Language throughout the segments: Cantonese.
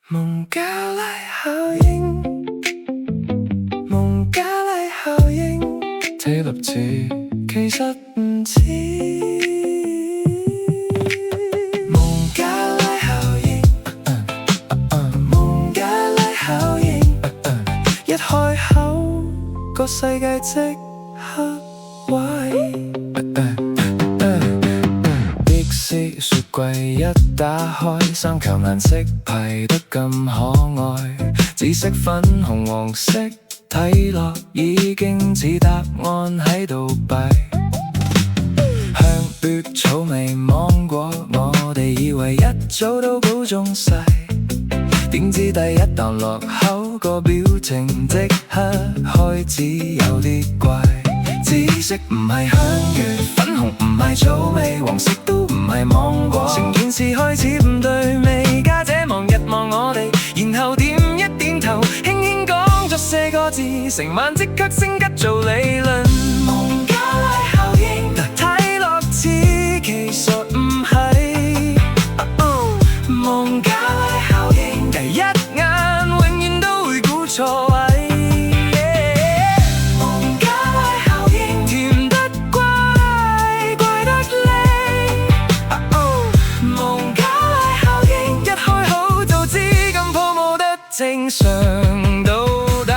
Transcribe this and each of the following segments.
蒙加拉效應，蒙加拉效應，睇落似其實唔似。蒙加拉效應，蒙加拉效應，一開口個世界即刻壞。的士雪櫃一打開，三球顏色排得咁可愛，紫色、粉紅、黃色，睇落已經似答案喺度擺。香芋、草莓、芒果，我哋以為一早都估中晒，點知第一啖落口個表情即刻開始有啲怪。紫色唔係香芋，粉紅唔係草莓，黃色都唔係芒果，成件事開始唔對味。家姐望日望我哋，然後點一點頭，輕輕講咗四個字，成晚即刻升級做理論。蒙加拉效應，睇落似其實唔係。蒙加拉效應，第一眼永遠都會估錯位。正常到底，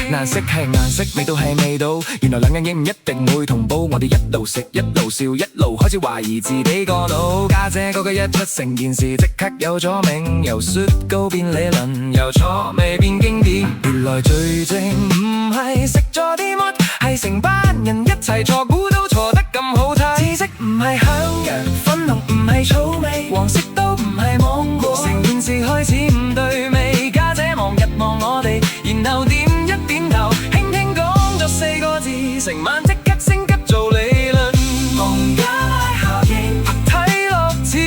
顏色係顏色，味道係味道，原來兩樣嘢唔一定會同步。我哋一路食一路笑，一路開始懷疑自己個腦。家姐嗰句一出，成件事即刻有咗名，由雪糕變理論，由錯味變經典。原來最正唔係食咗啲乜，係成班人一齊錯，估都錯得咁好睇。紫色唔係香藥，粉紅唔係草莓，黃色都唔係芒果，成件事開始唔對味。家姐望日望我哋，然後點一點頭，輕輕講咗四個字，成晚即刻升級做理論。蒙加拉效應，睇落似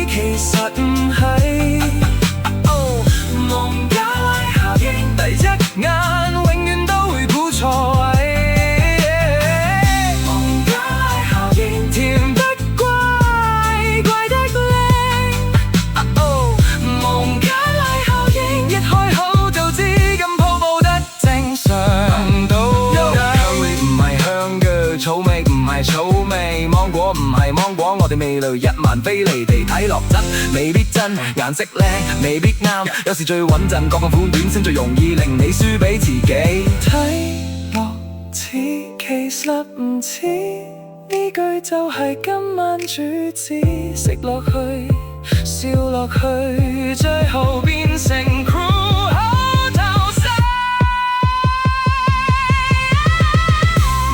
其實唔係。蒙加拉效應，第一眼永遠都會估錯位。蒙加拉效應，甜得乖，怪得靚。蒙加拉效應，一開口就知咁泡泡得正常到底。香味唔係香嘅，草莓唔係草莓，芒果唔係芒果，我哋味蕾一萬非離地，睇落真未必真，顏色靚未必啱，有時最穩陣各個款短先最容易令你輸俾自己。睇落似其實唔似，呢句就係今晚主旨，食落去笑落去，最後變成 crew 口頭禪。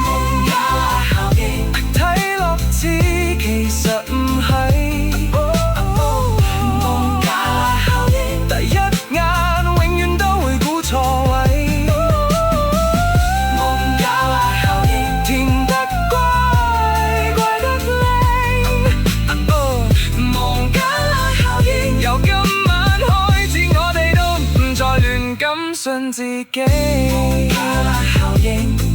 蒙加拉效應，睇落似其實唔係。蒙加拉效應，第一眼永遠都會估錯位。蒙加拉效應，甜得乖，怪得靚。蒙加拉效應，由今晚開始我哋都唔再亂咁信自己。蒙加拉效應。